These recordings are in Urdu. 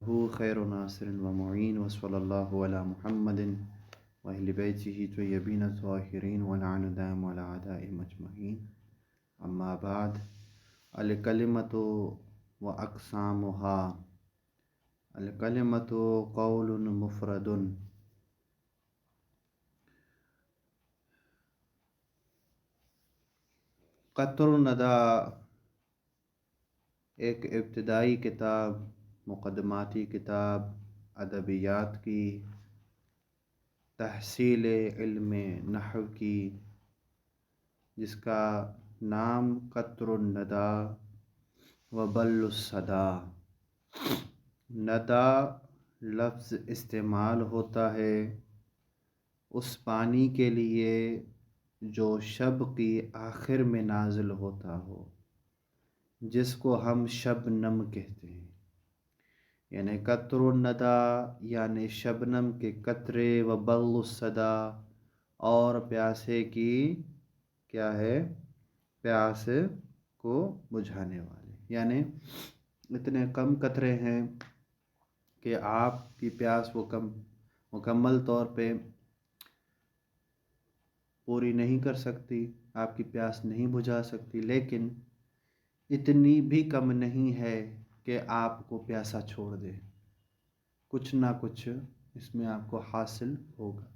هو خیر ناصر و معین وصلی اللہ علی محمد وأهل بیتہ طیبین الطاہرین ولعن دائم علی اعدائهم اجمعین. اما بعد. الکلمۃ و اقسامها. الکلمۃ قول مفرد. قطر الندی ایک ابتدائی کتاب، مقدماتی کتاب ادبیات کی، تحصیل علم نحو کی، جس کا نام قطر الندی و بل الصدا. ندا لفظ استعمال ہوتا ہے اس پانی کے لیے جو شب کی آخر میں نازل ہوتا ہو، جس کو ہم شبنم کہتے ہیں. یعنی قطر الندی یعنی شبنم کے قطرے، و بل الصدا اور پیاسے کی کیا ہے، پیاس کو بجھانے والے. یعنی اتنے کم قطرے ہیں کہ آپ کی پیاس وہ مکمل طور پہ پوری نہیں کر سکتی، آپ کی پیاس نہیں بجھا سکتی، لیکن اتنی بھی کم نہیں ہے کہ آپ کو پیاسا چھوڑ دے. کچھ نہ کچھ اس میں آپ کو حاصل ہوگا.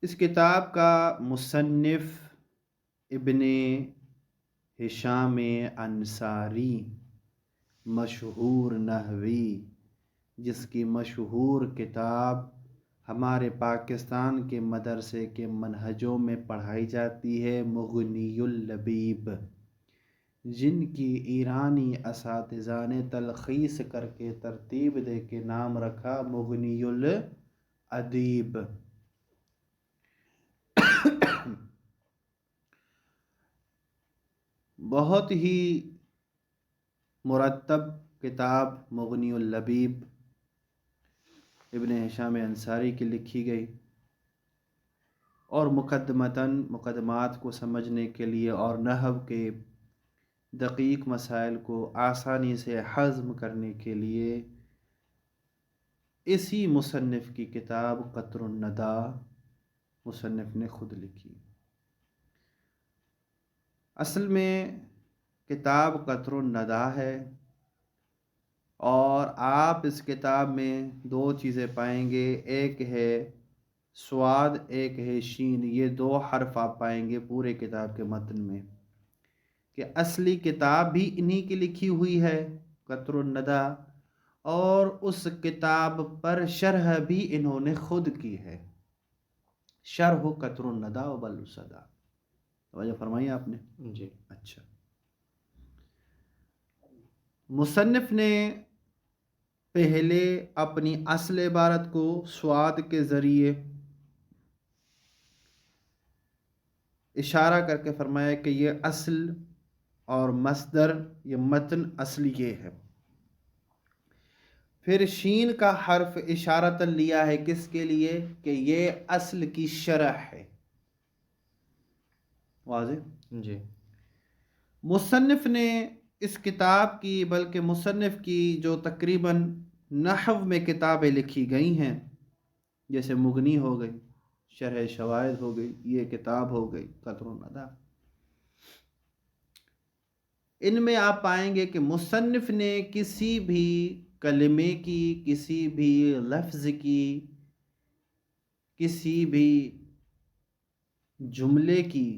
اس کتاب کا مصنف ابن ہشام انصاری، مشہور نحوی، جس کی مشہور کتاب ہمارے پاکستان کے مدرسے کے منہجوں میں پڑھائی جاتی ہے، مغنی اللبیب، جن کی ایرانی اساتذہ نے تلخیص کر کے ترتیب دے کے نام رکھا مغنی الادیب. بہت ہی مرتب کتاب مغنی اللبیب ابن ہشام انصاری کی لکھی گئی، اور مقدمات کو سمجھنے کے لیے اور نحو کے دقیق مسائل کو آسانی سے ہضم کرنے کے لیے اسی مصنف کی کتاب قطر الندی مصنف نے خود لکھی. اصل میں کتاب قطر الندی ہے، اور آپ اس کتاب میں دو چیزیں پائیں گے، ایک ہے سواد، ایک ہے شین. یہ دو حرف آپ پائیں گے پورے کتاب کے متن میں، کہ اصلی کتاب بھی انہی کی لکھی ہوئی ہے قطر الندی، اور اس کتاب پر شرح بھی انہوں نے خود کی ہے، شرح قطر الندی و بل الصدا. توجہ فرمائی آپ نے؟ جی. اچھا. مصنف نے پہلے اپنی اصل عبارت کو سواد کے ذریعے اشارہ کر کے فرمایا کہ یہ اصل اور مصدر، یہ متن اصل یہ ہے. پھر شین کا حرف اشارتاً لیا ہے کس کے لیے، کہ یہ اصل کی شرح ہے. واضح؟ جی. مصنف نے اس کتاب کی، بلکہ مصنف کی جو تقریباً نحو میں کتابیں لکھی گئی ہیں، جیسے مغنی ہو گئی، شرح شواہد ہو گئی، یہ کتاب ہو گئی قطر الندی، ان میں آپ پائیں گے کہ مصنف نے کسی بھی کلمے کی، کسی بھی لفظ کی، کسی بھی جملے کی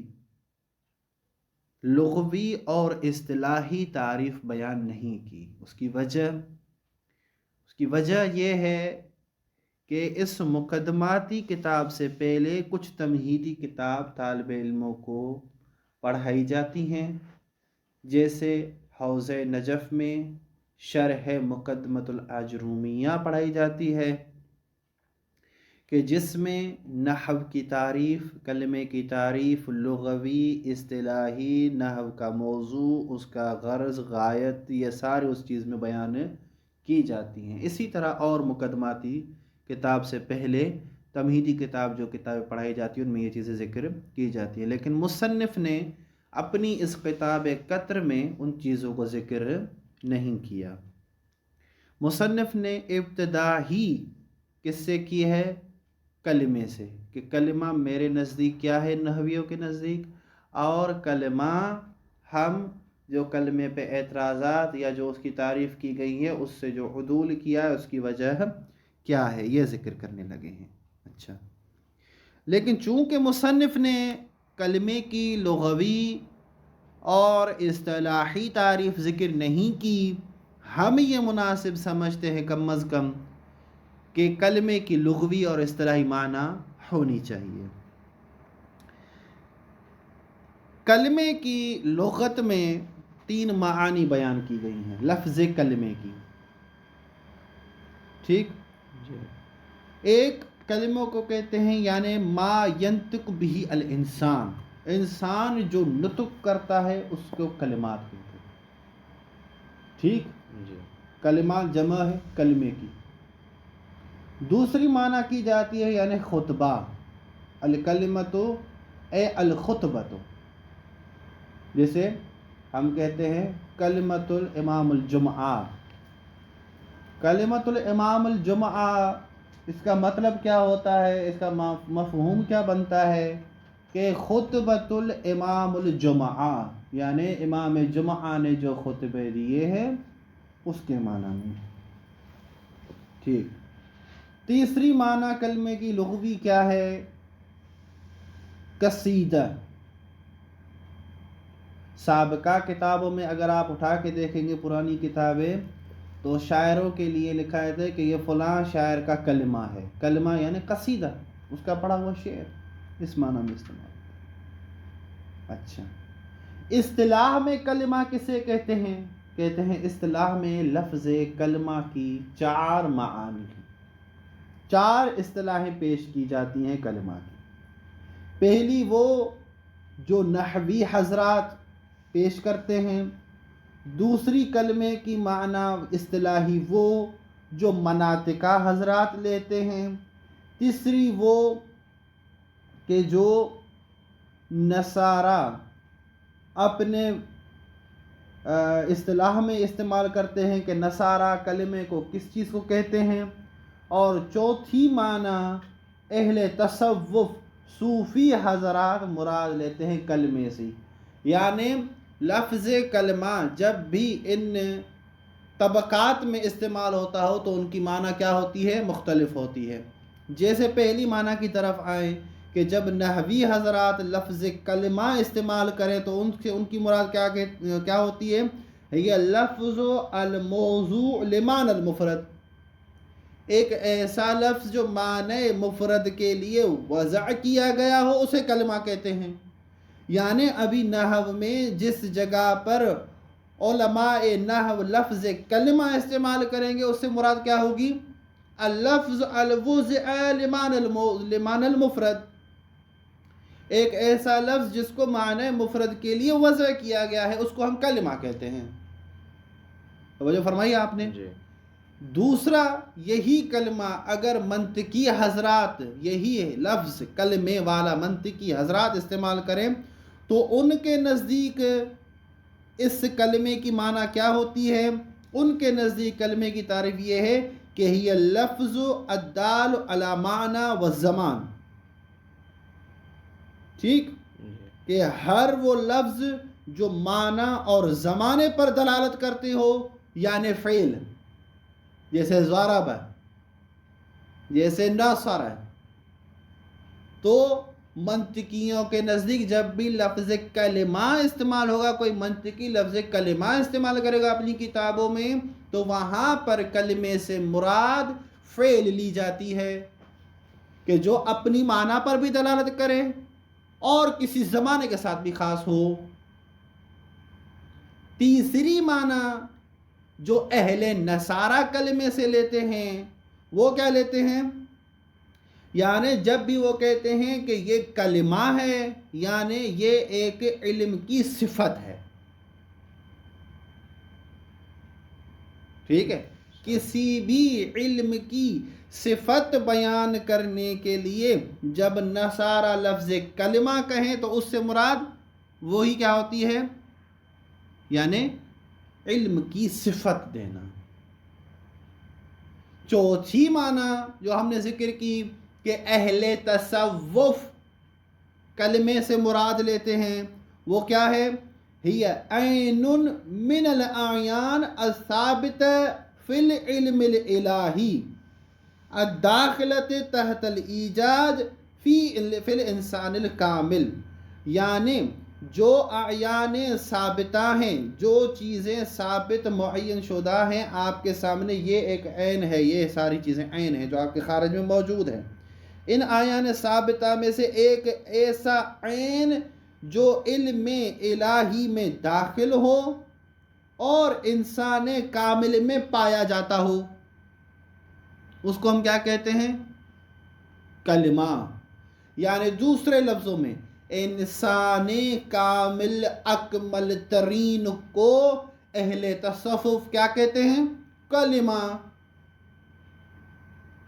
لغوی اور اصطلاحی تعریف بیان نہیں کی. اس کی وجہ یہ ہے کہ اس مقدماتی کتاب سے پہلے کچھ تمہیدی کتاب طالب علموں کو پڑھائی جاتی ہیں، جیسے حوض نجف میں شرح مقدمۃ الاجرومیہ پڑھائی جاتی ہے، کہ جس میں نحو کی تعریف، کلمے کی تعریف، لغوی اصطلاحی، نحو کا موضوع، اس کا غرض، غایت، یہ سارے اس چیز میں بیان کی جاتی ہیں. اسی طرح اور مقدماتی کتاب سے پہلے تمہیدی کتاب جو کتابیں پڑھائی جاتی ہیں ان میں یہ چیزیں ذکر کی جاتی ہیں، لیکن مصنف نے اپنی اس کتاب قطر میں ان چیزوں کو ذکر نہیں کیا. مصنف نے ابتدا ہی کس سے کی ہے؟ کلمے سے، کہ کلمہ میرے نزدیک کیا ہے نحویوں کے نزدیک، اور کلمہ ہم جو کلمے پہ اعتراضات یا جو اس کی تعریف کی گئی ہے اس سے جو عدول کیا ہے اس کی وجہ کیا ہے، یہ ذکر کرنے لگے ہیں۔ اچھا، لیکن چونکہ مصنف نے کلمے کی لغوی اور اصطلاحی تعریف ذکر نہیں کی، ہم یہ مناسب سمجھتے ہیں کم از کم کہ کلمے کی لغوی اور اصطلاحی معنی ہونی چاہیے۔ کلمے کی لغت میں 3 معانی بیان کی گئی ہیں لفظ کلمے کی، ٹھیک جی۔ ایک کلموں کو کہتے ہیں یعنی ما ینطق به الانسان، انسان جو نطق کرتا ہے اس کو کلمات کہتے ہیں، ٹھیک جی۔ کلمات جمع ہے کلمے کی۔ دوسری معنی کی جاتی ہے یعنی خطبہ، الکلمۃ اے الخطبۃ، جیسے ہم کہتے ہیں کلمۃ الامام الجمعہ۔ کلمۃ الامام الجمعہ، اس کا مطلب کیا ہوتا ہے، اس کا مفہوم کیا بنتا ہے کہ خطبۃ الامام الجمعہ، یعنی امام جمعہ نے جو خطبے دیے ہیں اس کے معنی میں، ٹھیک۔ تیسری معنی کلمے کی لغوی کیا ہے؟ قصیدہ۔ سابقہ کتابوں میں اگر آپ اٹھا کے دیکھیں گے پرانی کتابیں تو شاعروں کے لیے لکھا ہے کہ یہ فلاں شاعر کا کلمہ ہے، کلمہ یعنی قصیدہ، اس کا پڑھا ہوا شعر، اس معنی میں استعمال۔ اچھا، اصطلاح میں کلمہ کسے کہتے ہیں؟ کہتے ہیں اصطلاح میں لفظ کلمہ کی 4 معانی ہیں، 4 اصطلاحیں پیش کی جاتی ہیں کلمہ کی۔ پہلی وہ جو نحوی حضرات پیش کرتے ہیں، دوسری کلمے کی معنی اصطلاحی وہ جو مناطقہ حضرات لیتے ہیں، تیسری وہ کہ جو نصارہ اپنے اصطلاح میں استعمال کرتے ہیں کہ نصارہ کلمے کو کس چیز کو کہتے ہیں، اور چوتھی معنی اہل تصوف صوفی حضرات مراد لیتے ہیں کلمے سے، یعنی لفظ کلمہ جب بھی ان طبقات میں استعمال ہوتا ہو تو ان کی معنی کیا ہوتی ہے؟ مختلف ہوتی ہے۔ جیسے پہلی معنی کی طرف آئیں کہ جب نحوی حضرات لفظ کلمہ استعمال کریں تو ان کی مراد کیا ہوتی ہے؟ یہ لفظ الموضوع لمعنی المفرد، ایک ایسا لفظ جو معنی مفرد کے لیے وضع کیا گیا ہو اسے کلمہ کہتے ہیں۔ یعنی ابھی نحو میں جس جگہ پر علماء نحو لفظ کلمہ استعمال کریں گے اس سے مراد کیا ہوگی؟ اللفظ الوضع لمعنی المفرد، ایک ایسا لفظ جس کو معنی مفرد کے لیے وضع کیا گیا ہے اس کو ہم کلمہ کہتے ہیں۔ توجہ فرمائی آپ نے جی۔ دوسرا، یہی کلمہ اگر منطقی حضرات یہی لفظ کلمے والا منطقی حضرات استعمال کریں تو ان کے نزدیک اس کلمے کی معنی کیا ہوتی ہے؟ ان کے نزدیک کلمے کی تعریف یہ ہے کہ یہ لفظ الدال علی معنی والزمان، ٹھیک، کہ ہر وہ لفظ جو معنی اور زمانے پر دلالت کرتے ہو، یعنی فعل، جیسے ضرب، جیسے نصر، تو منطقیوں کے نزدیک جب بھی لفظ کلمہ استعمال ہوگا، کوئی منطقی لفظ کلمہ استعمال کرے گا اپنی کتابوں میں تو وہاں پر کلمے سے مراد فعل لی جاتی ہے کہ جو اپنی معنی پر بھی دلالت کرے اور کسی زمانے کے ساتھ بھی خاص ہو۔ تیسری معنی جو اہل نصارہ کلمے سے لیتے ہیں وہ کیا لیتے ہیں؟ یعنی جب بھی وہ کہتے ہیں کہ یہ کلمہ ہے یعنی یہ ایک علم کی صفت ہے، ٹھیک ہے، کسی بھی علم کی صفت بیان کرنے کے لیے جب نصارہ لفظ کلمہ کہیں تو اس سے مراد وہی کیا ہوتی ہے؟ یعنی علم کی صفت دینا۔ چوتھی معنی جو ہم نے ذکر کی کہ اہل تصوف کلمے سے مراد لیتے ہیں وہ کیا ہے؟ ہی عین من الاعیان الثابت فی العلم الالہی الداخلت تحت الایجاد فی الانسان الکامل، یعنی جو اعیان ثابتہ ہیں، جو چیزیں ثابت معین شدہ ہیں آپ کے سامنے، یہ ایک عین ہے، یہ ساری چیزیں عین ہیں جو آپ کے خارج میں موجود ہیں. ان اعیان ثابتہ میں سے ایک ایسا عین جو علم الہی میں داخل ہو اور انسان کامل میں پایا جاتا ہو، اس کو ہم کیا کہتے ہیں؟ کلمہ. یعنی دوسرے لفظوں میں انسان کامل اکمل ترین کو اہل تصوف کیا کہتے ہیں؟ کلمہ.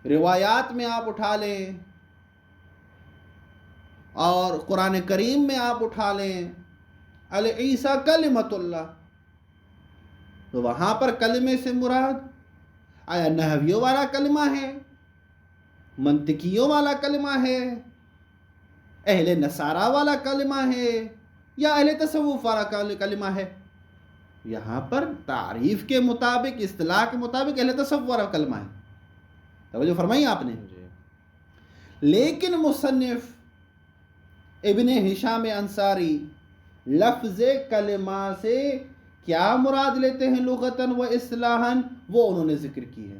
روایات میں آپ اٹھا لیں اور قرآن کریم میں آپ اٹھا لیں عیسیٰ کلمۃ اللہ، تو وہاں پر کلمے سے مراد آیا نحویوں والا کلمہ ہے، منطقیوں والا کلمہ ہے، اہل نصارہ والا کلمہ ہے، یا اہل تصوف والا کلمہ ہے؟ یہاں پر تعریف کے مطابق، اصطلاح کے مطابق اہل تصوف والا کلمہ ہے. توجہ فرمائی آپ نے. لیکن مصنف ابن ہشام انصاری لفظ کلمہ سے کیا مراد لیتے ہیں لغتاً و اصطلاحاً، وہ انہوں نے ذکر کی ہے.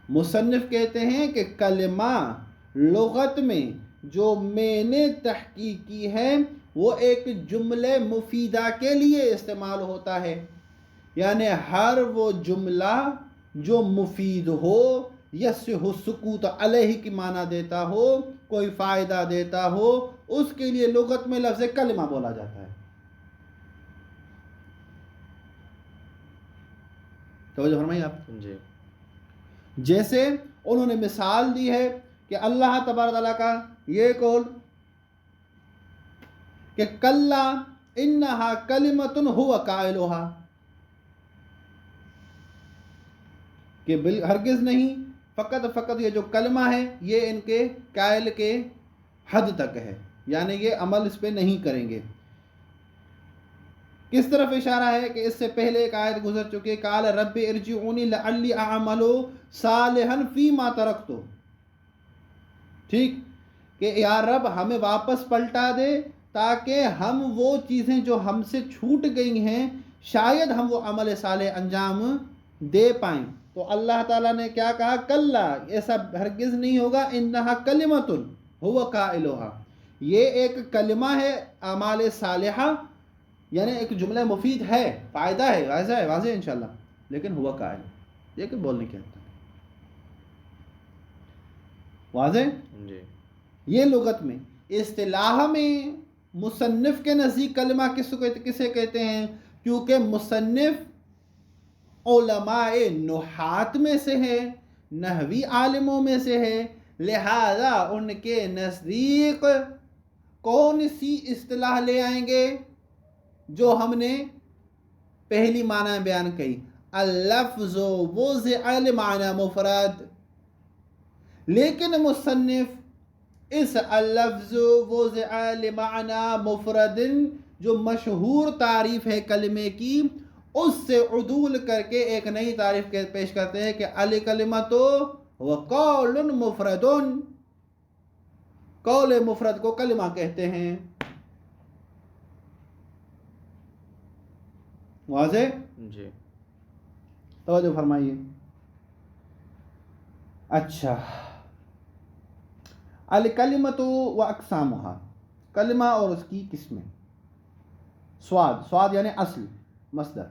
مصنف کہتے ہیں کہ کلمہ لغت میں جو میں نے تحقیق کی ہے وہ ایک جملے مفیدہ کے لیے استعمال ہوتا ہے، یعنی ہر وہ جملہ جو مفید ہو، یصح السکوت علیہ کی معنی دیتا ہو، کوئی فائدہ دیتا ہو، اس کے لیے لغت میں لفظ کلمہ بولا جاتا ہے. توجہ فرمائیے آپ. جی. جیسے انہوں نے مثال دی ہے کہ اللہ تبارک تعالیٰ کا یہ قول کہ کلا انہا کلمۃ ھو قائلھا، کہ ہرگز نہیں، فقط یہ جو کلمہ ہے یہ ان کے قائل کے حد تک ہے، یعنی یہ عمل اس پہ نہیں کریں گے. کس طرف اشارہ ہے کہ اس سے پہلے ایک آیت گزر چکی، قال رب ارجعونی لعلی اعمل صالحا فیما ترکت، ٹھیک، کہ یا رب ہمیں واپس پلٹا دے تاکہ ہم وہ چیزیں جو ہم سے چھوٹ گئی ہیں شاید ہم وہ عمل صالح انجام دے پائیں. تو اللہ تعالیٰ نے کیا کہا؟ کلا، ایسا ہرگز نہیں ہوگا، انہا کلمۃ ھو قائلھا، یہ ایک کلمہ ہے اعمال صالحہ، یعنی ایک جملہ مفید ہے، فائدہ ہے، واضح انشاءاللہ، لیکن ہوا قائل، یہ کہ بولنے کی حد تک واضح. جی. یہ لغت میں. اصطلاح میں مصنف کے نزدیک کلمہ کسے کہتے ہیں؟ کیونکہ مصنف علماء نحات میں سے ہے، نحوی عالموں میں سے ہے، لہذا ان کے نزدیک کون سی اصطلاح لے آئیں گے؟ جو ہم نے پہلی معنی بیان کی، اللفظ وضع لمعنی مفرد. لیکن مصنف اس اللفظ وضع لمعنی مفرد جو مشہور تعریف ہے کلمے کی، اس سے عدول کر کے ایک نئی تعریف پیش کرتے ہیں کہ الکلمۃ وقول مفرد، قول مفرد کو کلمہ کہتے ہیں. واضح؟ جی. توجہ فرمائیے. اچھا، الکلمۃ و اقسامھا، کلمہ اور اس کی قسمیں. سواد یعنی اصل، مصدر.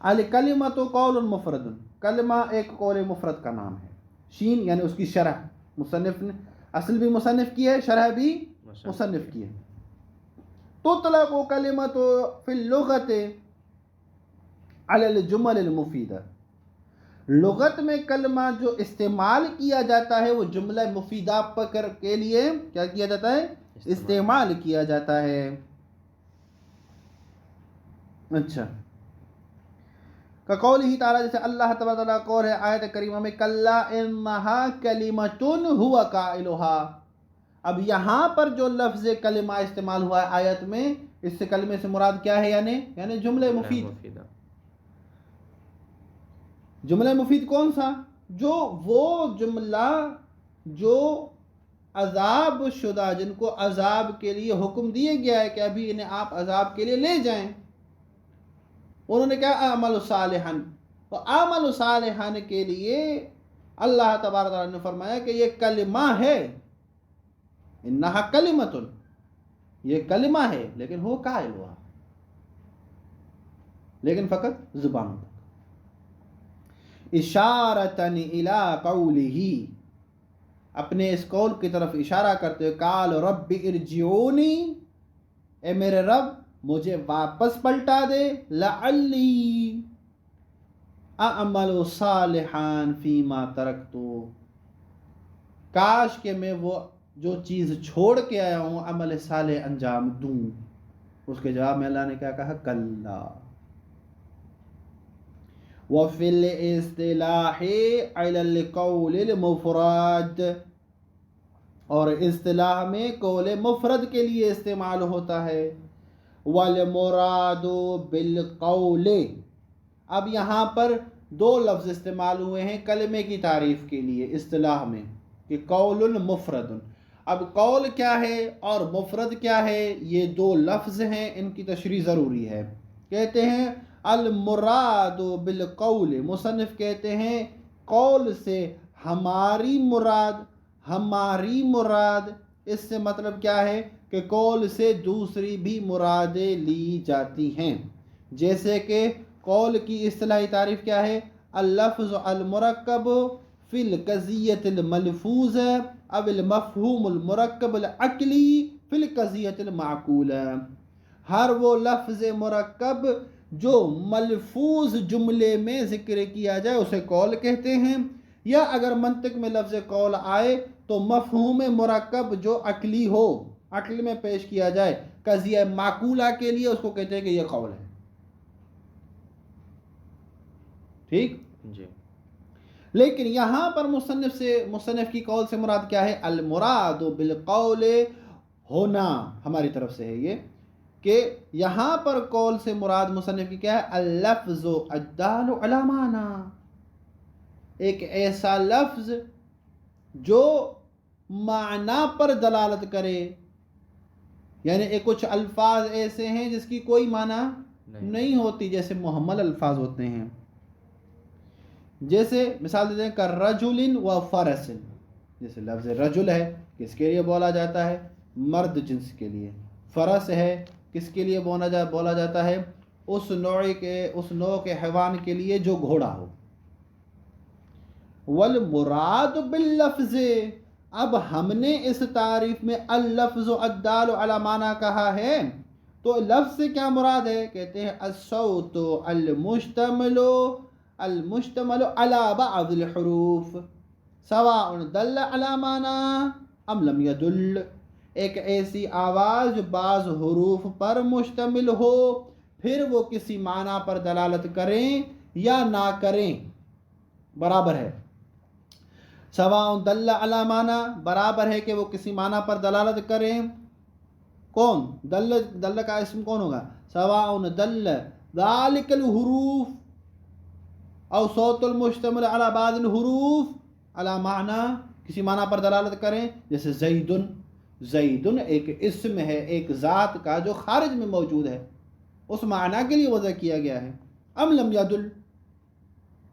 الکلمۃ قول مفرد، کلمہ ایک قول مفرد کا نام ہے. شین یعنی اس کی شرح، مصنف نے اصل بھی مصنف کی ہے، شرح بھی مصنف کی ہے. تطلق کلمۃ فی اللغۃ علی الجمل المفیدہ، لغت میں کلمہ جو استعمال کیا جاتا ہے وہ جملہ مفیدہ پکر کے لیے کیا کیا جاتا ہے؟ استعمال کیا جاتا ہے. اچھا، کقولہ تعالیٰ، جیسے اللہ تبارک تعالیٰ قول ہے آیت کریمہ میں کلا انہا کلمۃ ہوا قائلہا. اب یہاں پر جو لفظ کلمہ استعمال ہوا ہے آیت میں، اس سے کلمے سے مراد کیا ہے؟ یعنی جملہ مفید. جملہ مفید کون سا؟ جو وہ جملہ جو عذاب شدہ، جن کو عذاب کے لیے حکم دیا گیا ہے کہ ابھی انہیں آپ عذاب کے لیے لے جائیں، انہوں نے کہا اعملوا صالحا. تو اعملوا صالحا کے لیے اللہ تبارک تعالیٰ نے فرمایا کہ یہ کلمہ ہے، انہا کلمۃ، یہ کلمہ ہے، لیکن وہ قائل ہوا، لیکن فقط زبان تک. اشارتن الی قولہ، اپنے اس قول کی طرف اشارہ کرتے ہوئے قال رب ارجعونی، اے میرے رب مجھے واپس پلٹا دے، لعلی اعمل صالحا فیما ترکت، کاش کہ میں وہ جو چیز چھوڑ کے آیا ہوں عمل صالح انجام دوں. اس کے جواب میں اللہ نے کیا کہا؟ کلا. وفی الاصطلاح علی القول المفرد، اور اصطلاح میں قول مفرد کے لیے استعمال ہوتا ہے. والمراد بالقول، اب یہاں پر دو لفظ استعمال ہوئے ہیں کلمے کی تعریف کے لیے اصطلاح میں، کہ قول مفرد. اب قول کیا ہے اور مفرد کیا ہے؟ یہ دو لفظ ہیں، ان کی تشریح ضروری ہے. کہتے ہیں المراد بالقول، مصنف کہتے ہیں قول سے ہماری مراد، اس سے مطلب کیا ہے کہ قول سے دوسری بھی مرادیں لی جاتی ہیں. جیسے کہ قول کی اصطلاحی تعریف کیا ہے؟ اللفظ المرکب فی القضیۃ الملفوظ او المفہوم المرکب العقلی فی القضیۃ المعقولہ. ہر وہ لفظ مرکب جو ملفوظ جملے میں ذکر کیا جائے اسے قول کہتے ہیں، یا اگر منطق میں لفظ قول آئے تو مفہوم مرکب جو عقلی ہو، عقل میں پیش کیا جائے، قضیہ معقولہ کے لیے اس کو کہتے ہیں کہ یہ قول ہے. ٹھیک جی. لیکن یہاں پر مصنف کی قول سے مراد کیا ہے؟ المراد بالقول ہونا، ہماری طرف سے ہے یہ کہ یہاں پر قول سے مراد مصنف کی کیا ہے؟ اللفظ الدال علی معنی، ایک ایسا لفظ جو معنی پر دلالت کرے. یعنی کچھ الفاظ ایسے ہیں جس کی کوئی معنی نہیں ہوتی، جیسے محمل الفاظ ہوتے ہیں. جیسے مثال دیتے ہیں کہ رجل و فرس، جیسے لفظ رجل ہے کس کے لیے بولا جاتا ہے؟ مرد جنس کے لیے. فرس ہے کس کے لیے بولا جاتا ہے؟ اس نوع کے حیوان کے لیے جو گھوڑا ہو. والمراد باللفظ، اب ہم نے اس تعریف میں اللفظ الدال علی معنی کہا ہے تو لفظ سے کیا مراد ہے؟ کہتے ہیں الصوت المشتمل علی بعض الحروف سواء دل علی معنی ام لم يدل، ایک ایسی آواز جو بعض حروف پر مشتمل ہو، پھر وہ کسی معنی پر دلالت کریں یا نہ کریں، برابر ہے. سواء دل علی معنی، برابر ہے کہ وہ کسی معنی پر دلالت کریں. کون دل کا اسم کون ہوگا؟ سواء دل ذالک الحروف او صوت المشتمل علی بعض الحروف علی معنی، کسی معنی پر دلالت کریں. جیسے زیدن ایک اسم ہے ایک ذات کا جو خارج میں موجود ہے، اس معنی کے لیے وضع کیا گیا ہے. ام لم یدل،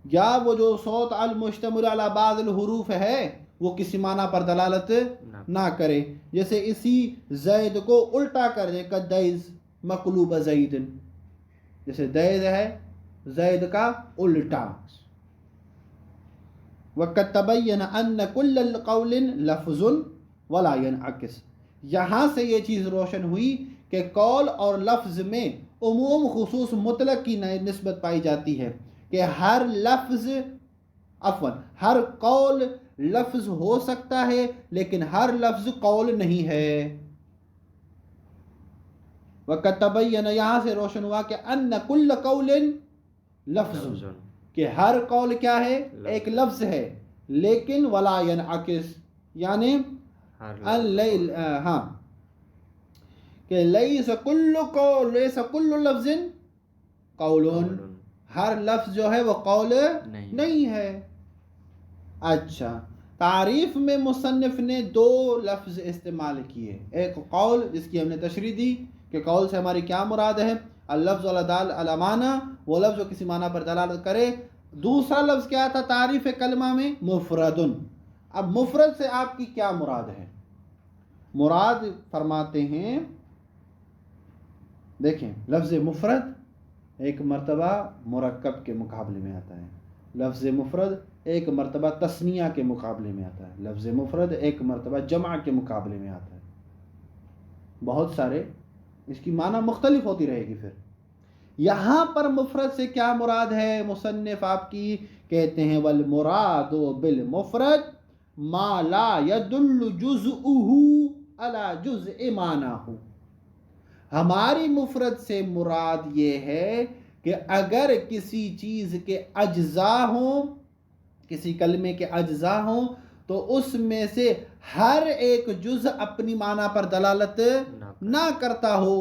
یا وہ جو صوت المشتمل علی بعض الحروف ہے وہ کسی معنی پر دلالت نہ کرے. جیسے اسی زید کو الٹا کر دیں کہ دیز مقلوب زیدن، جیسے دیز ہے زید کا الٹا. وقد تبین ان کل القول لفظ ولا ينعکس، یہاں سے یہ چیز روشن ہوئی کہ قول اور لفظ میں عموم خصوص مطلق کی نسبت پائی جاتی ہے، کہ ہر قول لفظ ہو سکتا ہے لیکن ہر لفظ قول نہیں ہے. وقد تبین، یہاں سے روشن ہوا کہ ان کل قول لفظ، کہ ہر قول کیا ہے؟ ایک لفظ ہے، لیکن ولا ینعکس، یعنی ہاں کہ لیس کل لفظ قول، ہر لفظ جو ہے وہ قول نہیں ہے۔ اچھا، تعریف میں مصنف نے دو لفظ استعمال کیے، ایک قول جس کی ہم نے تشریح دی کہ قول سے ہماری کیا مراد ہے، اللفظ الدال علی معنی، وہ لفظ جو کسی معنی پر دلالت کرے۔ دوسرا لفظ کیا تھا تعریف کلمہ میں؟ مفرد۔ اب مفرد سے آپ کی کیا مراد ہے؟ مراد فرماتے ہیں، دیکھیں لفظ مفرد ایک مرتبہ مرکب کے مقابلے میں آتا ہے، لفظ مفرد ایک مرتبہ تثنیہ کے مقابلے میں آتا ہے، لفظ مفرد ایک مرتبہ جمع کے مقابلے میں آتا ہے، بہت سارے اس کی معنی مختلف ہوتی رہے گی۔ پھر یہاں پر مفرد سے کیا مراد ہے؟ مصنف آپ کی کہتے ہیں والمراد بالمفرد ما لا يدل جزءه على جزء معناه، ہماری مفرد سے مراد یہ ہے کہ اگر کسی چیز کے اجزاء ہوں، کسی کلمے کے اجزاء ہوں، تو اس میں سے ہر ایک جز اپنی معنی پر دلالت نہ کرتا ہو۔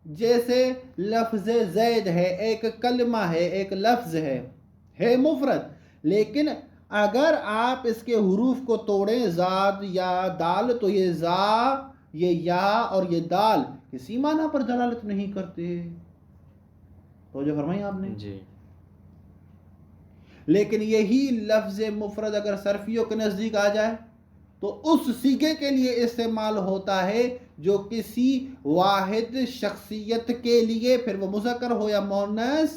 جیسے لفظ زید ہے، ایک کلمہ ہے، ایک لفظ ہے مفرد، لیکن اگر آپ اس کے حروف کو توڑیں زاد یا دال، تو یہ زا، یہ یا اور یہ دال کسی معنی پر دلالت نہیں کرتے، تو جو فرمائی آپ نے جی۔ لیکن یہی لفظ مفرد اگر صرفیوں کے نزدیک آ جائے تو اس صیغے کے لیے استعمال ہوتا ہے جو کسی واحد شخصیت کے لیے، پھر وہ مذکر ہو یا مؤنث،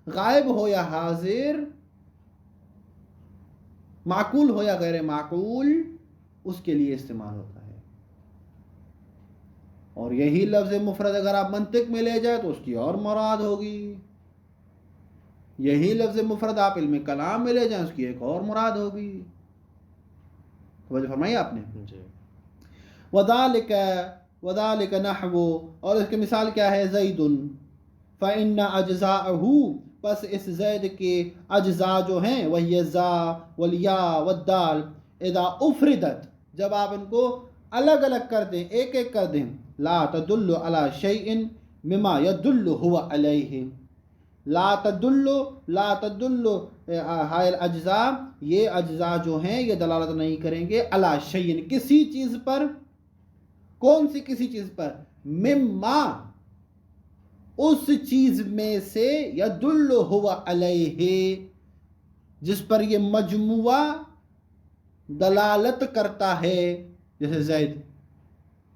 غائب ہو یا حاضر، معقول ہو یا غیر معقول، اس کے لیے استعمال ہوتا ہے۔ اور یہی لفظ مفرد اگر آپ منطق میں لے جائے تو اس کی اور مراد ہوگی، یہی لفظ مفرد آپ علم کلام میں لے جائیں اس کی ایک اور مراد ہوگی، توجہ فرمائی آپ نے جی۔ وذالک نحو، اور اس کی مثال کیا ہے؟ زید فإن اجزاءه، پس اس زید کے اجزاء جو ہیں وہی زا والیاء والدال، اذا افردت، جب آپ ان کو الگ الگ کر دیں، ایک ایک کر دیں، لا تدل علی شیء مما یدل هو علیہ، لا تدل ہائے الاجزاء، یہ اجزاء جو ہیں یہ دلالت نہیں کریں گے علی شیء، کسی چیز پر، کون سی کسی چیز پر؟ مما، اس چیز میں سے، یدل هو علیہ، جس پر یہ مجموعہ دلالت کرتا ہے، جیسے زید،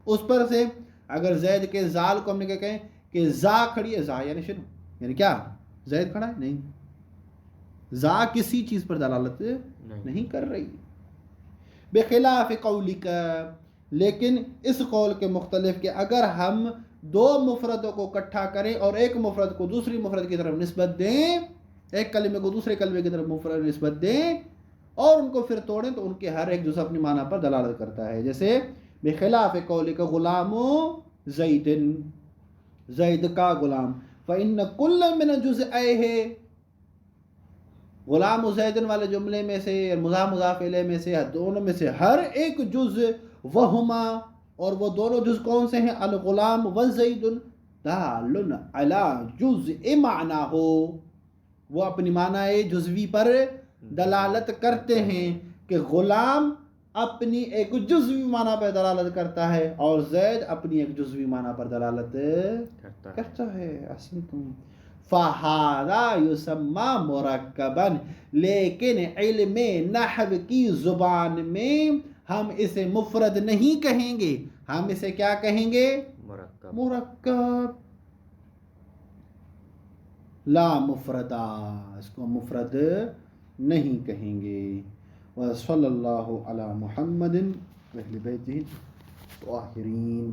اس پر سے اگر زید کے زال کو ہم نے کیا کہیں کہ زا کھڑی ہے، زا یعنی شنو، یعنی کیا زید کھڑا ہے؟ نہیں، زا کسی چیز پر دلالت نہیں کر رہی، بخلاف قولک، لیکن اس قول کے مختلف کہ اگر ہم دو مفردوں کو اکٹھا کریں اور ایک مفرد کو دوسری مفرد کی طرف نسبت دیں، ایک کلمے کو دوسرے کلمے کی طرف مفرد نسبت دیں اور ان کو پھر توڑیں، تو ان کے ہر ایک جز اپنی معنی پر دلالت کرتا ہے۔ جیسے بخلاف قولک غلام زید، زید کا غلام، فإن كل من جزئیہ، غلام زید والے جملے میں سے، مضاف الیہ میں سے، دونوں میں سے ہر ایک جز، وہما، اور وہ دونوں جز کون سے ہیں؟ الغلام والزید، دال علی جزء معنہ، وہ اپنی معنی جزوی پر دلالت کرتے ہیں، کہ غلام اپنی ایک جزوی معنی پر دلالت کرتا ہے اور زید اپنی ایک جزوی معنی پر دلالت کرتا ہے۔ احسنتم۔ فَهَذَا يُسَمَّى مُرَكَّبًا، لیکن علم نحو کی زبان میں ہم اسے مفرد نہیں کہیں گے، ہم اسے کیا کہیں گے؟ مرکب، لا مفردہ، اس کو مفرد نہیں کہیں گے۔ وصلی اللہ علی محمد وَأَهْلِ بَيْتِهِ الطاہرین۔